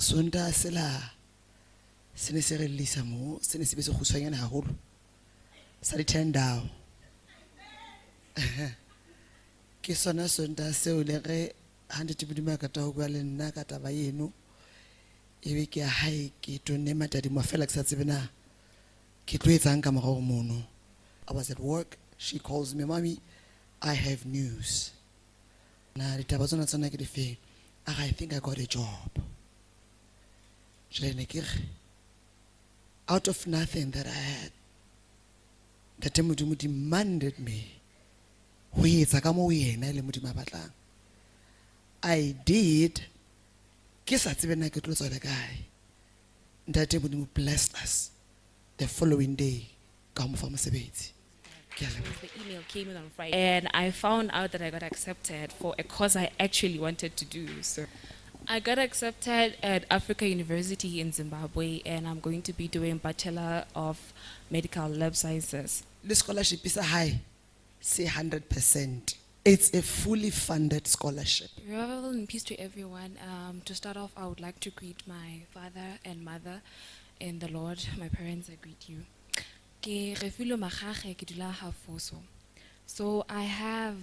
Sonta sela se ne se re lisa mo se ne se be se kgutshwanyane haholo sa di turn down ke sona Sonta seo le re hande tibudima ka ta ho bua le nna ka taba eno ebe ke ya hae ke tonne matadi mo fela ke sa tsebe na ke tlo etsang ka morao mono. I was at work, she calls me, "Mommy, I have news." Na ditaba tsona tsona ke di feng? I think I got a job. Out of nothing that I had, the Modimo demanded me. I did. That Modimo blessed us the following day. The email came in on Friday, and I found out that I got accepted for a course I actually wanted to do. So I got accepted at Africa University in Zimbabwe, and I'm going to be doing Bachelor of Medical Lab Sciences. The scholarship is a high, say 100%. It's a fully funded scholarship. Revival and peace to everyone. To start off, I would like to greet my father and mother in the Lord. My parents, I greet you. So I have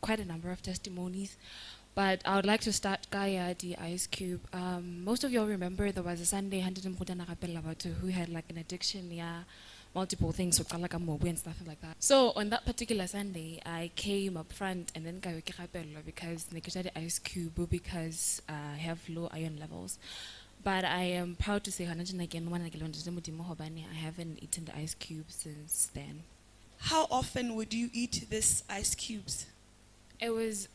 quite a number of testimonies, but I would like to start Gaia the Ice Cube. Most of y'all remember there was a Sunday who had like an addiction, yeah, multiple things, and stuff like that. So on that particular Sunday, I came up front and then because the Ice Cube because I have low iron levels. But I am proud to say I haven't eaten the ice cube since then. How often would you eat this ice cubes? It was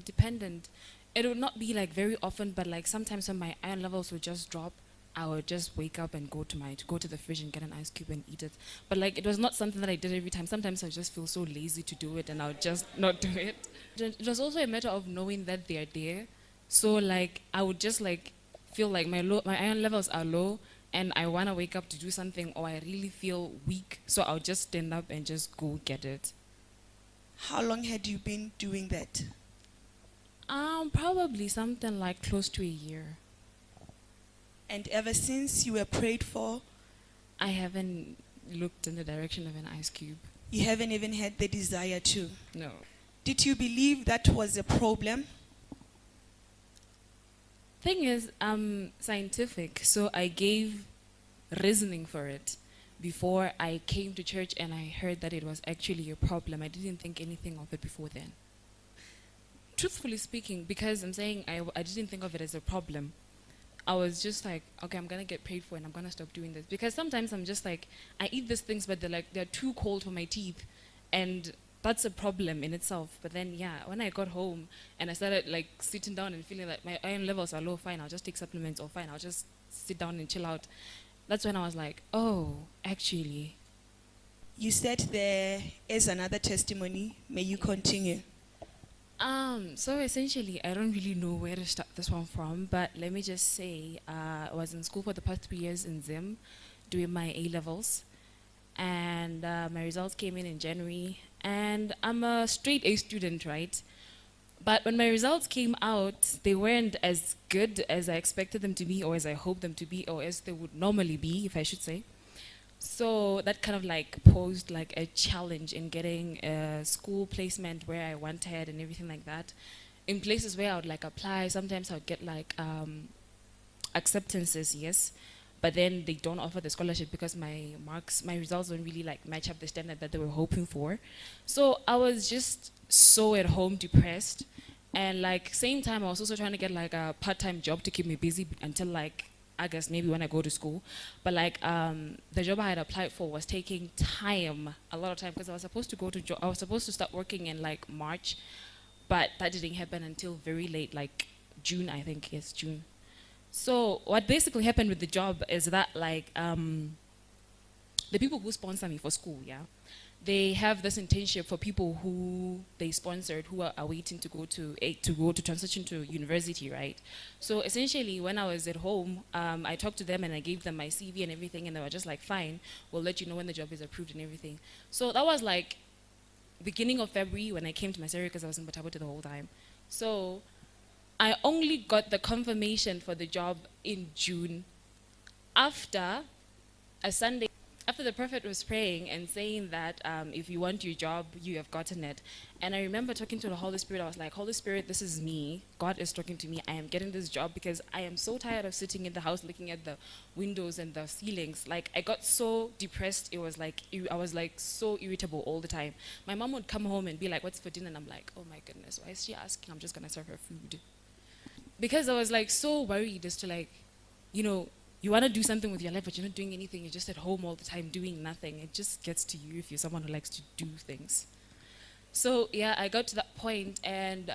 dependent. It would not be like very often, but like sometimes when my iron levels would just drop, I would just wake up and go to the fridge and get an ice cube and eat it. But like it was not something that I did every time. Sometimes I just feel so lazy to do it and I would just not do it. It was also a matter of knowing that they are there. So like I would just like feel like my iron levels are low and I want to wake up to do something, or I really feel weak, so I'll just stand up and just go get it. How long had you been doing that? Probably something like close to a year. And ever since you were prayed for? I haven't looked in the direction of an ice cube. You haven't even had the desire to? No. Did you believe that was a problem? Thing is, I'm scientific, so I gave reasoning for it before I came to church and I heard that it was actually a problem. I didn't think anything of it before then. Truthfully speaking, because I'm saying I didn't think of it as a problem, I was just like, okay, I'm gonna get paid for it and I'm gonna stop doing this. Because sometimes I'm just like, I eat these things but they're too cold for my teeth, and that's a problem in itself. But then yeah, when I got home and I started like sitting down and feeling like my iron levels are low, fine, I'll just take supplements, or fine, I'll just sit down and chill out. That's when I was like, oh, actually. You said there is another testimony. May you continue. So essentially, I don't really know where to start this one from, but let me just say, I was in school for the past 3 years in Zim, doing my A-levels, and my results came in January, and I'm a straight A student, right? But when my results came out, they weren't as good as I expected them to be, or as I hoped them to be, or as they would normally be, if I should say. So that kind of like posed like a challenge in getting a school placement where I wanted and everything like that. In places where I would like apply, sometimes I would get like acceptances, yes, but then they don't offer the scholarship because my results don't really like match up the standard that they were hoping for. So I was just so at home depressed, and like same time I was also trying to get like a part-time job to keep me busy until like I guess maybe when I go to school. But like the job I had applied for was taking time, a lot of time, because I was supposed to I was supposed to start working in like March, but that didn't happen until very late, like June, I think. Yes, June. So what basically happened with the job is that like the people who sponsor me for school, yeah, they have this internship for people who they sponsored who are waiting to go to transition to university, right? So essentially, when I was at home, I talked to them and I gave them my CV and everything, and they were just like, fine, we'll let you know when the job is approved and everything. So that was like beginning of February when I came to my surgery, because I was in Butterworth the whole time. So I only got the confirmation for the job in June after a Sunday, after the prophet was praying and saying that if you want your job, you have gotten it. And I remember talking to the Holy Spirit. I was like, Holy Spirit, this is me. God is talking to me. I am getting this job because I am so tired of sitting in the house looking at the windows and the ceilings. Like, I got so depressed. It was like, I was like so irritable all the time. My mom would come home and be like, what's for dinner? And I'm like, oh my goodness, why is she asking? I'm just going to serve her food. Because I was like so worried as to like, you know, you want to do something with your life, but you're not doing anything. You're just at home all the time doing nothing. It just gets to you if you're someone who likes to do things. So yeah, I got to that point, and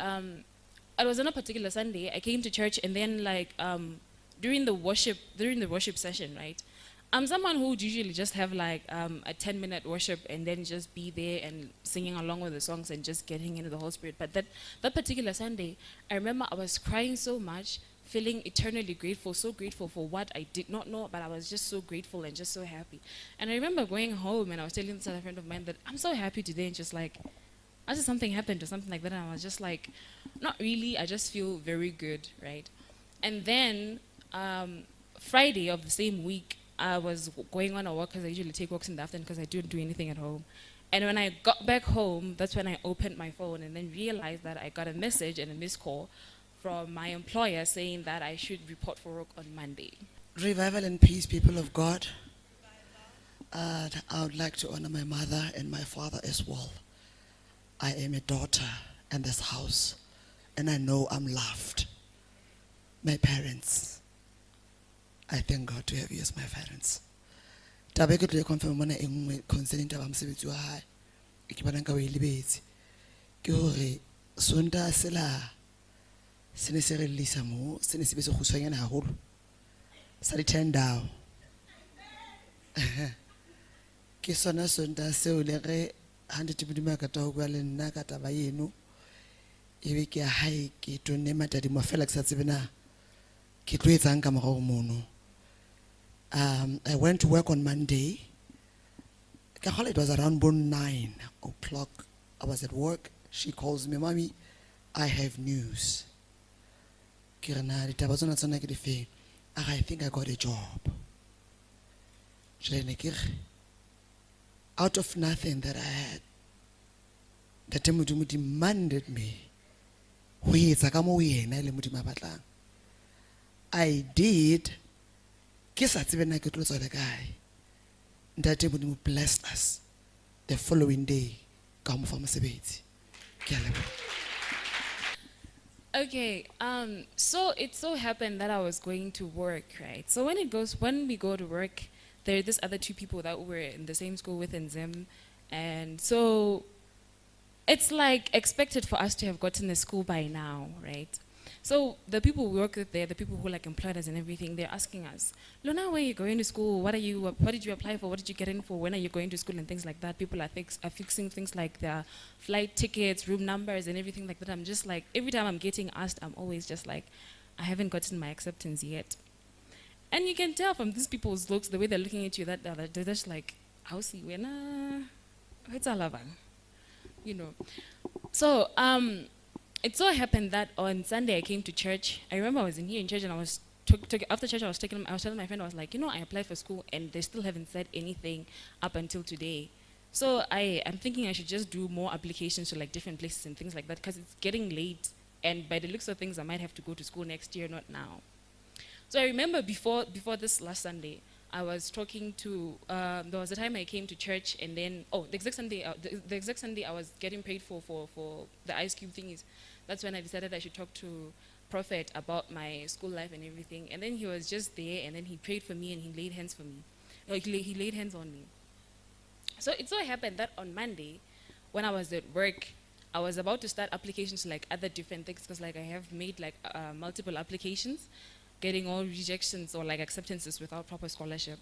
it was on a particular Sunday. I came to church, and then like during the worship session, right? I'm someone who would usually just have like a 10-minute worship and then just be there and singing along with the songs and just getting into the Holy Spirit. But that particular Sunday, I remember I was crying so much, feeling eternally grateful, so grateful for what I did not know, but I was just so grateful and just so happy. And I remember going home and I was telling this other friend of mine that I'm so happy today, and just like, as if something happened or something like that, and I was just like, not really, I just feel very good, right? And then Friday of the same week, I was going on a walk, because I usually take walks in the afternoon because I don't do anything at home. And when I got back home, that's when I opened my phone and then realized that I got a message and a missed call from my employer saying that I should report for work on Monday. Revival and peace, people of God. I would like to honor my mother and my father as well. I am a daughter in this house, and I know I'm loved. My parents, I thank God to have you as my parents. Taba ke tlo confirm mona engwe concerning taba mosebetsi wa hae. Ke bona nka o ilebetse. Ke hore sonta sela sene se re lisa mo, sene se be se khutshwanyana haholo. Sa di turn down. Ke sona sonta seo le re 𝗦𝗔𝗦𝗦𝗜𝗢𝗔𝗥𝗦𝗦𝗢𝗙 𝗙𝗨𝗡𝗘𝗙𝗏 𝗙𝗨𝗡𝗅𝗙𝗥𝗩𝗏 I went to work on Monday. It was around 9 o'clock. I was at work. She calls me, Mommy, I have news. I think I got a job. Out of nothing that I had, the Modimo demanded me. I did. That Modimo blessed us the following day. Okay, so it so happened that I was going to work, right? So when we go to work, there are these other two people that were in the same school with in Zim, and so it's like expected for us to have gotten to school by now, right? So the people we work with there, the people who like employed us and everything, they're asking us, Luna, where are you going to school? What did you apply for? What did you get in for? When are you going to school? And things like that. People are fixing things like their flight tickets, room numbers, and everything like that. I'm just like, every time I'm getting asked, I'm always just like, I haven't gotten my acceptance yet. And you can tell from these people's looks, the way they're looking at you, that they're just like, I'll see when it's a lover, you know. So it so happened that on Sunday I came to church. I remember I was in church, and I was after church I was telling my friend, I was like, I applied for school and they still haven't said anything up until today. So I'm thinking I should just do more applications to like different places and things like that, because it's getting late, and by the looks of things I might have to go to school next year, not now. So I remember before this last Sunday, I was talking to, there was a time I came to church, and then, the exact Sunday I was getting paid for the ice cube thingies. That's when I decided I should talk to Prophet about my school life and everything. And then he was just there, and then he prayed for me, and he laid hands for me. He laid hands on me. So it so happened that on Monday, when I was at work, I was about to start applications to like other different things, because like I have made like multiple applications, getting all rejections or like acceptances without proper scholarship.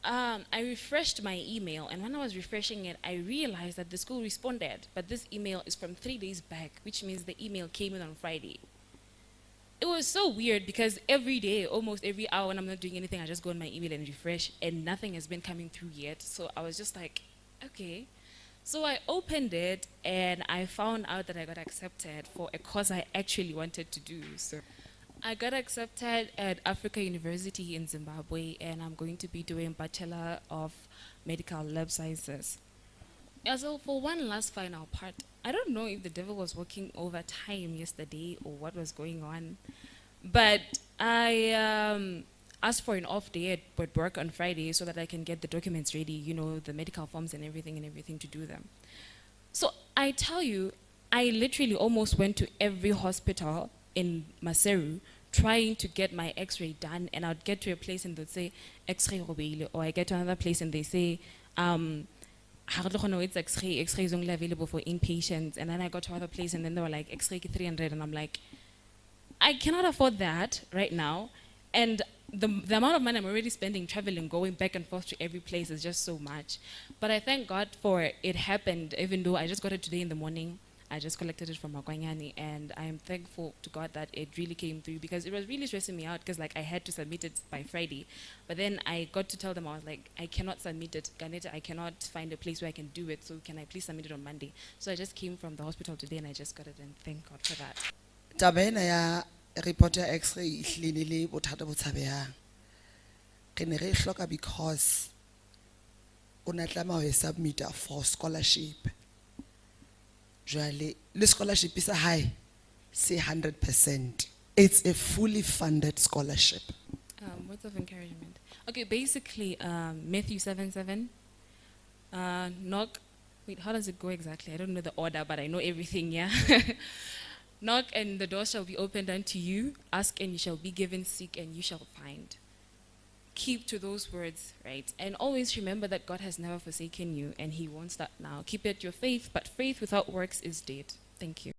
I refreshed my email, and when I was refreshing it, I realized that the school responded, but this email is from 3 days back, which means the email came in on Friday. It was so weird, because every day, almost every hour when I'm not doing anything, I just go on my email and refresh, and nothing has been coming through yet. So I was just like, okay. So I opened it and I found out that I got accepted for a course I actually wanted to do. So I got accepted at Africa University in Zimbabwe, and I'm going to be doing Bachelor of Medical Lab Sciences. Yeah, so for one last final part, I don't know if the devil was working overtime yesterday or what was going on, but I asked for an off day at work on Friday so that I can get the documents ready, you know, the medical forms and everything to do them. So I tell you, I literally almost went to every hospital in Maseru trying to get my x-ray done, and I'd get to a place and they'd say 𝗦𝗛𝗙𝗦𝗛𝗡, or I get to another place and they say it's x-ray is only available for inpatients, and then I got to another place and then they were like x-ray 300, and I'm like, I cannot afford that right now, and the amount of money I'm already spending traveling, going back and forth to every place is just so much. But I thank God for it happened, even though I just got it today in the morning. I just collected it from 𝗦𝗛𝗎𝗓𝗓, and I am thankful to God that it really came through, because it was really stressing me out, because like I had to submit it by Friday. But then I got to tell them, I was like, I cannot submit it, Ganeta, I cannot find a place where I can do it, so can I please submit it on Monday? So I just came from the hospital today and I just got it, and thank God for that. taba ena ya report ya x-ray ehlile le bothata bo tshabehang re ne re e hloka because o na tlama ho e submita for scholarship. Jwale le scholarship isa hae se 100%. It's a fully funded scholarship. Words of encouragement. Okay, basically, Matthew 7:7. Knock. Wait, how does it go exactly? I don't know the order, but I know everything. Yeah. Knock and the door shall be opened unto you. Ask and you shall be given. Seek and you shall find. Keep to those words, right? And always remember that God has never forsaken you, and He won't start now. Keep it your faith, but faith without works is dead. Thank you.